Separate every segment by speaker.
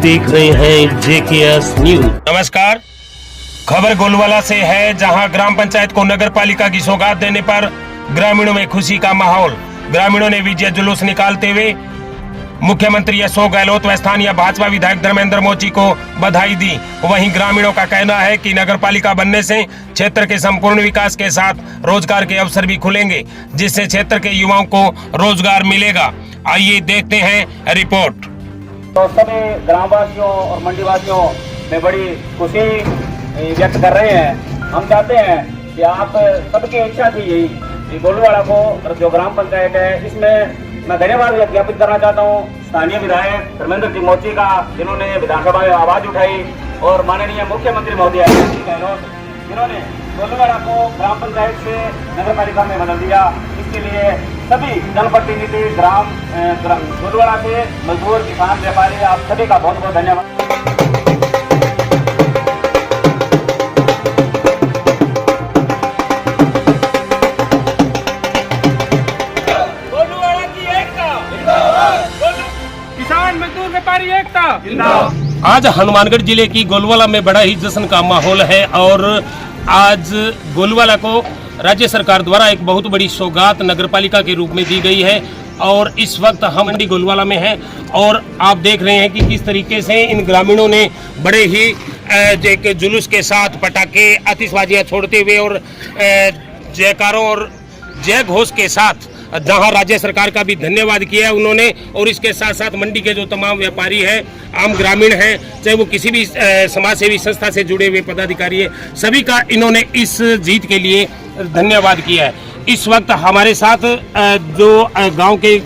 Speaker 1: देख रहे हैं JKS न्यूज।
Speaker 2: नमस्कार, खबर गोलवाला से है, जहां ग्राम पंचायत को नगर पालिका की सौगात देने पर ग्रामीणों में खुशी का माहौल। ग्रामीणों ने विजय जुलूस निकालते हुए मुख्यमंत्री अशोक गहलोत व स्थानीय भाजपा विधायक धर्मेंद्र मोची को बधाई दी। वहीं ग्रामीणों का कहना है कि नगर पालिका बनने से क्षेत्र के संपूर्ण विकास के साथ रोजगार के अवसर भी खुलेंगे, जिससे क्षेत्र के युवाओं को रोजगार मिलेगा। आइए देखते हैं रिपोर्ट।
Speaker 3: तो सभी ग्रामवासियों और मंडीवासियों में बड़ी खुशी व्यक्त कर रहे हैं। हम चाहते हैं कि आप सबकी इच्छा थी यही, गोलवाड़ा को जो ग्राम पंचायत है, इसमें मैं धन्यवाद ज्ञापित करना चाहता हूँ स्थानीय विधायक धर्मेंद्र जी मोची का, जिन्होंने विधानसभा में आवाज उठाई, और माननीय मुख्यमंत्री महोदय गहलोत, जिन्होंने गोलवाड़ा को ग्राम पंचायत से नगर पालिका में बदल दिया। इसके लिए सभी जनप्रतिनिधि ग्राम गोलवाड़ा से मजदूर, किसान, व्यापारी, आप सभी का बहुत बहुत धन्यवाद।
Speaker 2: आज हनुमानगढ़ जिले की गोलवाला में बड़ा ही जश्न का माहौल है और आज गोलवाला को राज्य सरकार द्वारा एक बहुत बड़ी सौगात नगरपालिका के रूप में दी गई है। और इस वक्त हम मंडी गोलवाला में हैं और आप देख रहे हैं कि किस तरीके से इन ग्रामीणों ने बड़े ही एक जुलूस के साथ पटाखे, आतिशबाजियां छोड़ते हुए और जयकारों और जय घोष के साथ जहां राज्य सरकार का भी धन्यवाद किया है उन्होंने, और इसके साथ साथ मंडी के जो तमाम व्यापारी हैं, आम ग्रामीण हैं, चाहे वो किसी भी समाज सेवी संस्था से जुड़े हुए पदाधिकारी है, सभी का इन्होंने इस जीत के लिए धन्यवाद किया है। इस वक्त हमारे साथ जो गांव के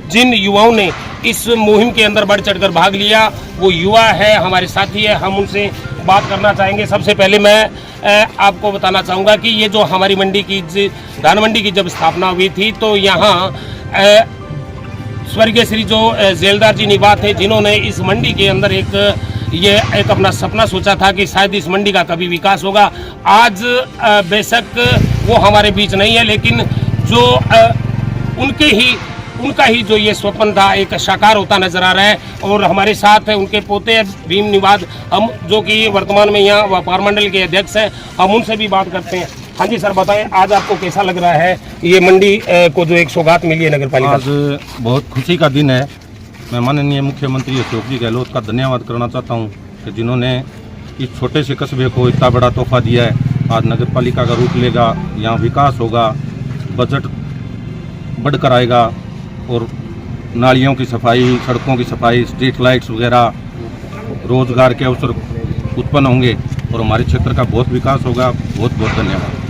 Speaker 2: जिन युवाओं ने इस मुहिम के अंदर बढ़ चढ़कर भाग लिया, वो युवा है, हमारे साथी है, हम उनसे बात करना चाहेंगे। सबसे पहले मैं आपको बताना चाहूँगा कि ये जो हमारी मंडी की धान मंडी की जब स्थापना हुई थी, तो यहाँ स्वर्गीय श्री जो जेलदार जी निवास थे, जिन्होंने इस मंडी के अंदर एक अपना सपना सोचा था कि शायद इस मंडी का कभी विकास होगा। आज बेशक वो हमारे बीच नहीं है, लेकिन जो उनका ही जो ये स्वप्न था एक साकार होता नजर आ रहा है। और हमारे साथ है उनके पोते भीम निवाद, हम जो कि वर्तमान में यहाँ व्यापार मंडल के अध्यक्ष हैं, हम उनसे भी बात करते हैं। हाँ जी सर, बताएं आज आपको कैसा लग रहा है ये मंडी को जो एक सौगात मिली है नगर पालिका?
Speaker 4: आज बहुत खुशी का दिन है। मैं माननीय मुख्यमंत्री अशोक जी गहलोत का धन्यवाद करना चाहता हूँ कि जिन्होंने इस छोटे से कस्बे को इतना बड़ा तोहफा दिया है। आज नगर पालिका का रूप लेगा, यहाँ विकास होगा, बजट बढ़कर आएगा और नालियों की सफाई, सड़कों की सफाई, स्ट्रीट लाइट्स वगैरह, रोजगार के अवसर उत्पन्न होंगे और हमारे क्षेत्र का बहुत विकास होगा। बहुत बहुत धन्यवाद।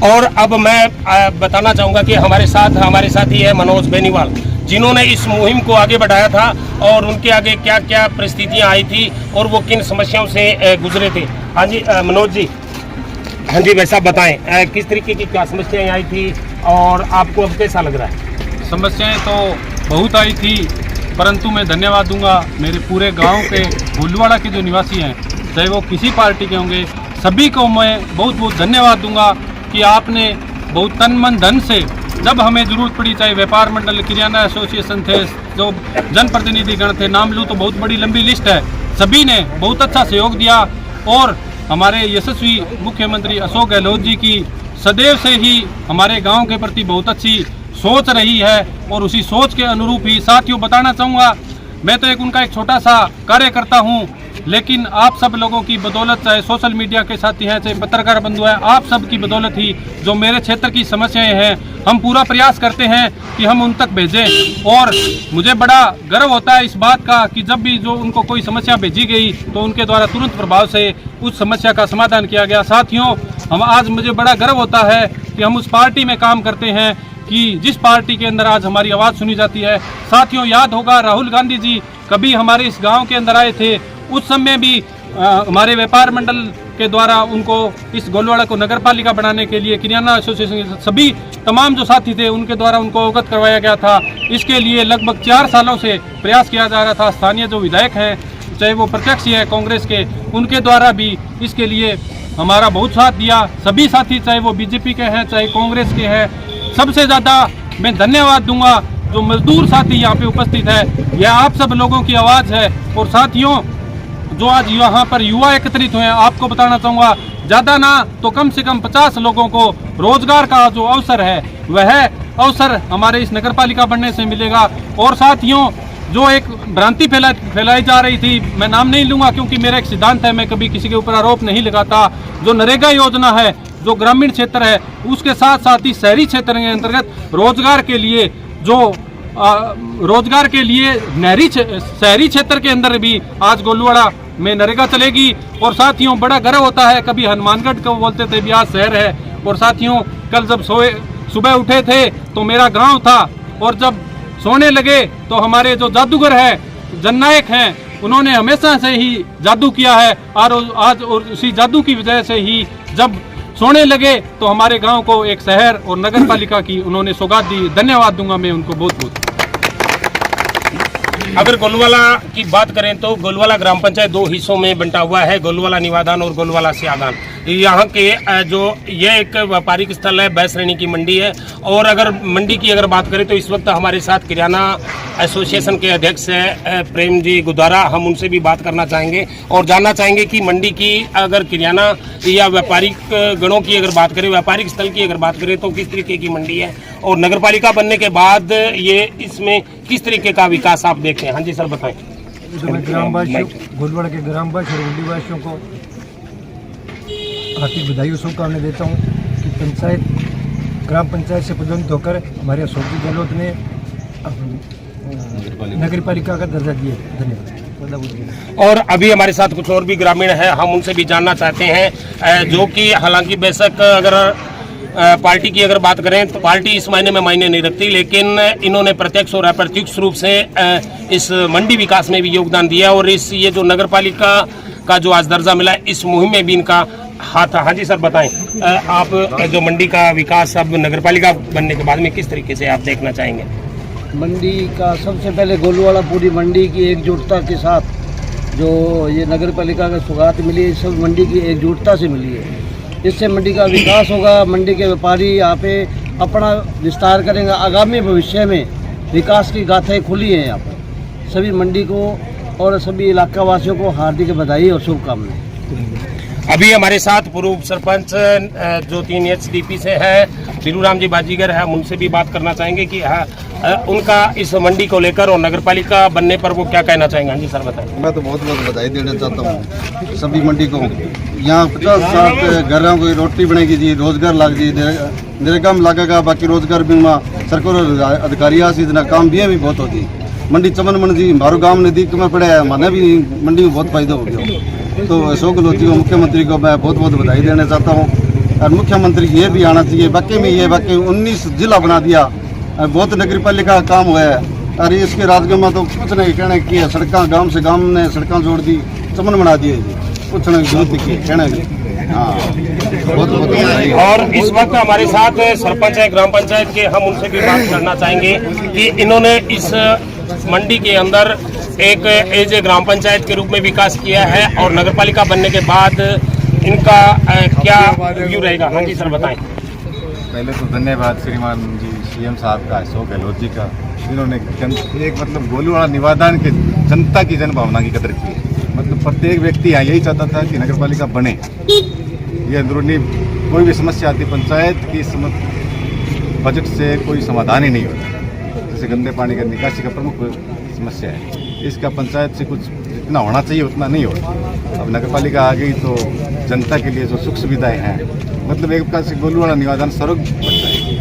Speaker 2: और अब मैं बताना चाहूँगा कि हमारे साथ ही है मनोज बेनीवाल, जिन्होंने इस मुहिम को आगे बढ़ाया था और उनके आगे क्या क्या परिस्थितियाँ आई थी और वो किन समस्याओं से गुजरे थे। हाँ जी मनोज जी, हाँ जी वैसा बताएं किस तरीके की क्या समस्याएं आई थी और आपको अब कैसा लग रहा है?
Speaker 5: समस्याएं तो बहुत आई थी, परंतु मैं धन्यवाद दूंगा मेरे पूरे गांव के गोलवाड़ा के जो निवासी हैं, चाहे वो किसी पार्टी के होंगे, सभी को मैं बहुत बहुत धन्यवाद दूंगा कि आपने बहुत तन मन धन से, जब हमें ज़रूरत पड़ी, चाहे व्यापार मंडल, किराना एसोसिएशन थे, जो जनप्रतिनिधि गण थे, नाम लूँ तो बहुत बड़ी लंबी लिस्ट है, सभी ने बहुत अच्छा सहयोग दिया। और हमारे यशस्वी मुख्यमंत्री अशोक गहलोत जी की सदैव से ही हमारे गाँव के प्रति बहुत अच्छी सोच रही है और उसी सोच के अनुरूप ही साथियों बताना चाहूँगा, मैं तो उनका एक छोटा सा कार्यकर्ता हूँ, लेकिन आप सब लोगों की बदौलत, चाहे सोशल मीडिया के साथी हैं, चाहे पत्रकार बंधु हैं, आप सब की बदौलत ही जो मेरे क्षेत्र की समस्याएं हैं, हम पूरा प्रयास करते हैं कि हम उन तक भेजें। और मुझे बड़ा गर्व होता है इस बात का कि जब भी जो उनको कोई समस्या भेजी गई तो उनके द्वारा तुरंत प्रभाव से उस समस्या का समाधान किया गया। साथियों, आज मुझे बड़ा गर्व होता है कि हम उस पार्टी में काम करते हैं कि जिस पार्टी के अंदर आज हमारी आवाज़ सुनी जाती है। साथियों, याद होगा राहुल गांधी जी कभी हमारे इस गांव के अंदर आए थे, उस समय भी हमारे व्यापार मंडल के द्वारा उनको इस गोलवाड़ा को नगर पालिका बनाने के लिए किराना एसोसिएशन सभी तमाम जो साथी थे उनके द्वारा उनको अवगत करवाया गया था। इसके लिए लगभग 4 सालों से प्रयास किया जा रहा था। स्थानीय जो विधायक हैं, चाहे वो प्रत्यक्ष है कांग्रेस के, उनके द्वारा भी इसके लिए हमारा बहुत साथ दिया। सभी साथी, चाहे वो बीजेपी के हैं, चाहे कांग्रेस के हैं, सबसे ज़्यादा मैं धन्यवाद दूंगा जो मजदूर साथी यहाँ पे उपस्थित है, यह आप सब लोगों की आवाज़ है। और साथियों, जो आज यहाँ पर युवा एकत्रित हुए हैं, आपको बताना चाहूँगा, ज़्यादा ना तो कम से कम 50 लोगों को रोजगार का जो अवसर है वह अवसर हमारे इस नगर पालिका बनने से मिलेगा। और साथियों, जो एक भ्रांति फैलाई जा रही थी, मैं नाम नहीं लूँगा क्योंकि मेरा एक सिद्धांत है, मैं कभी किसी के ऊपर आरोप नहीं लगाता। जो नरेगा योजना है, जो ग्रामीण क्षेत्र है, उसके साथ साथ ही शहरी क्षेत्र के अंतर्गत रोजगार के लिए शहरी क्षेत्र के अंदर भी आज गोलूवाड़ा में नरेगा चलेगी। और साथियों, बड़ा गर्व होता है, कभी हनुमानगढ़ को बोलते थे ब्यास शहर है। और साथियों, कल जब सुबह उठे थे तो मेरा गांव था, और जब सोने लगे तो हमारे जो जादूगर है, जननायक हैं, उन्होंने हमेशा से ही जादू किया है। और आज उसी जादू की वजह से ही जब सोने लगे तो हमारे गांव को एक शहर और नगर पालिका की उन्होंने सौगात दी। धन्यवाद दूंगा मैं उनको बहुत बहुत।
Speaker 2: अगर गोलवाला की बात करें तो गोलवाला ग्राम पंचायत 2 हिस्सों में बंटा हुआ है, गोलवाला निवादान और गोलवाला सियादान। यहाँ के जो यह एक व्यापारिक स्थल है, बैसरेणी की मंडी है। और अगर मंडी की अगर बात करें तो इस वक्त हमारे साथ किराना एसोसिएशन के अध्यक्ष है प्रेम जी गुदारा, हम उनसे भी बात करना चाहेंगे और जानना चाहेंगे कि मंडी की अगर किराना या व्यापारिक गणों की अगर बात करें, व्यापारिक स्थल की अगर बात करें तो किस तरीके की मंडी है, और नगर पालिका बनने के बाद ये इसमें किस तरीके का विकास आप देखते हैं। हाँ जी सर, बताएं।
Speaker 6: मैं ग्रामवासियों, गोलवाड़ा के ग्रामवासी और मंडीवासियों को हार्दिक बधाई और शुभकामनाएं देता हूँ कि ग्राम पंचायत से पदोन्नत होकर हमारे अशोक जी गहलोत ने नगर पालिका का दर्जा दिया। धन्यवाद।
Speaker 2: और अभी हमारे साथ कुछ और भी ग्रामीण हैं, हम उनसे भी जानना चाहते हैं, जो कि हालांकि बेशक अगर पार्टी की अगर बात करें तो पार्टी इस महीने में मायने नहीं रखती, लेकिन इन्होंने प्रत्यक्ष और अप्रत्यक्ष रूप से इस मंडी विकास में भी योगदान दिया। और ये जो नगर पालिका का जो आज दर्जा मिला, इस मुहिम में भी इनका हाथ। हाँ जी सर, बताएं, आप जो मंडी का विकास अब नगर पालिका बनने के बाद में किस तरीके से आप देखना चाहेंगे।
Speaker 7: मंडी का सबसे पहले गोलूवाड़ा पूरी मंडी की एकजुटता के साथ जो ये नगर पालिका का सौगात मिली है, सब मंडी की एकजुटता से मिली है। इससे मंडी का विकास होगा, मंडी के व्यापारी यहाँ पे अपना विस्तार करेंगे। आगामी भविष्य में विकास की गाथाएं खुली हैं यहाँ पर। सभी मंडी को और सभी इलाका वासियों को हार्दिक बधाई और शुभकामनाएं।
Speaker 2: अभी हमारे साथ पूर्व सरपंच जो 3 HDP से है बीरूराम जी बाजीगर है, हम उनसे भी बात करना चाहेंगे कि उनका इस मंडी को लेकर और नगर पालिका बनने पर वो क्या कहना चाहेंगे। हाँ जी सर, बताएं।
Speaker 8: मैं तो बहुत बहुत बधाई देना चाहता हूँ सभी मंडी को। यहाँ 50-60 घरों को रोटी बनेगी जी, रोजगार लग जी, नरेगा में लगेगा, बाकी रोजगार भी सरकार अधिकारी आसी काम भी बहुत होती। मंडी चमन मन जी हमारे गाँव नजदीक में पड़े है, मैंने भी मंडी में बहुत फायदा हो गया। तो अशोक गहलोत जी को, मुख्यमंत्री को मैं बहुत बहुत बधाई देना चाहता हूँ। और मुख्यमंत्री ये भी आना चाहिए, बाकी में ये बाकी 19 जिला बना दिया, बहुत नगर पालिका का काम हुआ है। और इसके राजगढ़ में तो कुछ नहीं कहने की है, सड़क गांव से गांव ने सड़क जोड़ दी, चमन बना दिए जी, कुछ नहीं जरूरत की कहने की। हाँ, बहुत बहुत। और
Speaker 2: इस वक्त हमारे साथ सरपंच है ग्राम पंचायत के, हम उनसे भी बात करना चाहेंगे कि इन्होंने इस मंडी के अंदर एक एज ए ग्राम पंचायत के रूप में विकास किया है और नगर पालिका बनने के बाद इनका क्या व्यू रहेगा। हाँ जी सर, बताएं।
Speaker 9: पहले तो धन्यवाद श्रीमान जी CM साहब का, अशोक गहलोत जी का, जिन्होंने एक मतलब गोलूवाड़ा निवादान के जनता की जनभावना की कदर की है। मतलब प्रत्येक व्यक्ति यहाँ यही चाहता था कि नगर पालिका बने। ये अंदरूनी कोई भी समस्या आती, पंचायत की बजट से कोई समाधान ही नहीं होता। जैसे गंदे पानी का निकासी का प्रमुख समस्या है, इसका पंचायत से कुछ जितना होना चाहिए उतना नहीं होता। अब नगर पालिका आ गई तो जनता के लिए जो सुख सुविधाएं हैं, मतलब एक प्रकार से गोलूवाड़ा निवादान स्वरूप बन जाएगी।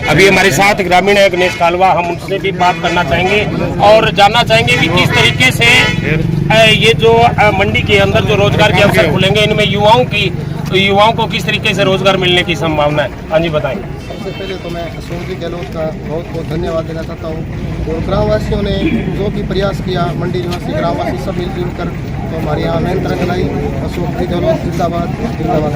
Speaker 2: अभी हमारे साथ ग्रामीण है गणेश कालवा, हम उनसे भी बात करना चाहेंगे और जानना चाहेंगे कि किस तरीके से ये जो मंडी के अंदर जो रोजगार के अवसर खुलेंगे, इनमें युवाओं को किस तरीके से रोजगार मिलने की संभावना है। हाँ जी, बताएं।
Speaker 10: सबसे पहले तो मैं अशोक जी गहलोत का बहुत बहुत धन्यवाद देना चाहता हूँ। और ग्रामवासियों ने जो भी प्रयास किया, मंडी निवासी ग्रामवासी सब मिलजुल कर तो हमारे यहाँ मेहनत रंग अशोक जी गहलोत जिंदाबाद जिंदाबाद।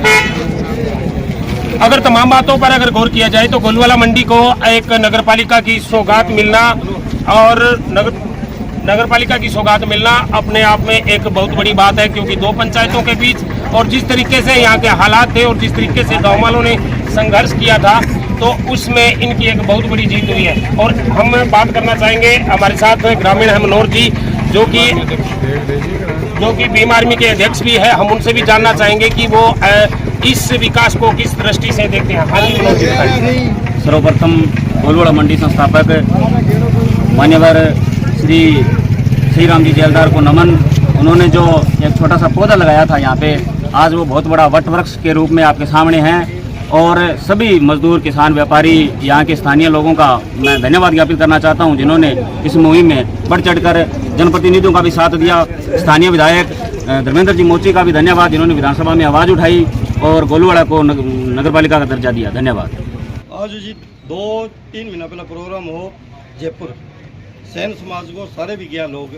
Speaker 2: अगर तमाम बातों पर अगर गौर किया जाए तो गोलवाला मंडी को एक नगर पालिका की सौगात मिलना और नगर पालिका की सौगात मिलना अपने आप में एक बहुत बड़ी बात है, क्योंकि 2 पंचायतों के बीच और जिस तरीके से यहाँ के हालात थे और जिस तरीके से गाँव वालों ने संघर्ष किया था, तो उसमें इनकी एक बहुत बड़ी जीत हुई है। और हम बात करना चाहेंगे, हमारे साथ ग्रामीण है मनोहर जी, जो कि भीम आर्मी के अध्यक्ष भी है। हम उनसे भी जानना चाहेंगे कि वो इस विकास को किस दृष्टि से देखते हैं। हाँ जी मनोहर जी बताइए।
Speaker 11: सर्वप्रथम गोलवाड़ा मंडी संस्थापक मान्यवर श्री राम जी जेलदार को नमन। उन्होंने जो एक छोटा सा पौधा लगाया था यहाँ पे, आज वो बहुत बड़ा वट वृक्ष के रूप में आपके सामने हैं। और सभी मजदूर, किसान, व्यापारी, यहाँ के स्थानीय लोगों का मैं धन्यवाद ज्ञापित करना चाहता हूँ, जिन्होंने इस मुहिम में बढ़ चढ़कर जनप्रतिनिधियों का भी साथ दिया। स्थानीय विधायक धर्मेंद्र जी मोची का भी धन्यवाद, जिन्होंने विधानसभा में आवाज़ उठाई और गोलूवाड़ा को नगर पालिका का दर्जा दिया। धन्यवाद।
Speaker 8: आज जी 2-3 महीना पहला प्रोग्राम हो जयपुर, सैन समाज को सारे भी गया लोग,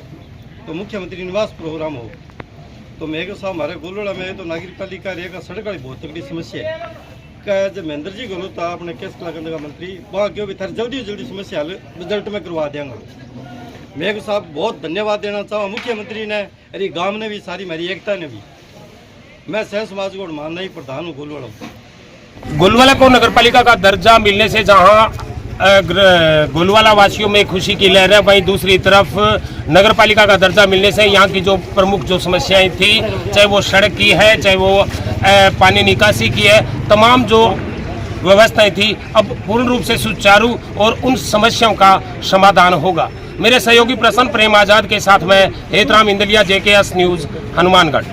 Speaker 8: तो मुख्यमंत्री निवास प्रोग्राम हो, तो मेघ साहब हमारे गोलवाड़ा में तो नागरिक पालिका रहेगा सड़क वाली बहुत तगड़ी समस्या है। जब महेंद्र जी गोलो था अपने केस कलाकंद का मंत्री, वहाँ क्यों भी थारी जल्दी समस्या हल रिजल्ट में करवा देंगे। मेघ साहब बहुत धन्यवाद देना चाहूँ मुख्यमंत्री ने, अरे गांव ने भी, सारी मेरी एकता ने भी। मैं सैन समाज को मानना ही प्रधान हूँ गोलवाड़ा।
Speaker 2: गोलवाला को नगरपालिका का दर्जा मिलने से जहां गोलवाला वासियों में खुशी की लहर है, वहीं दूसरी तरफ नगरपालिका का दर्जा मिलने से यहाँ की जो प्रमुख जो समस्याएं थी, चाहे वो सड़क की है, चाहे वो पानी निकासी की है, तमाम जो व्यवस्थाएं थी अब पूर्ण रूप से सुचारू और उन समस्याओं का समाधान होगा। मेरे सहयोगी प्रसन्न प्रेम आजाद के साथ मैं हेतराम इंदलिया, JKS न्यूज़, हनुमानगढ़।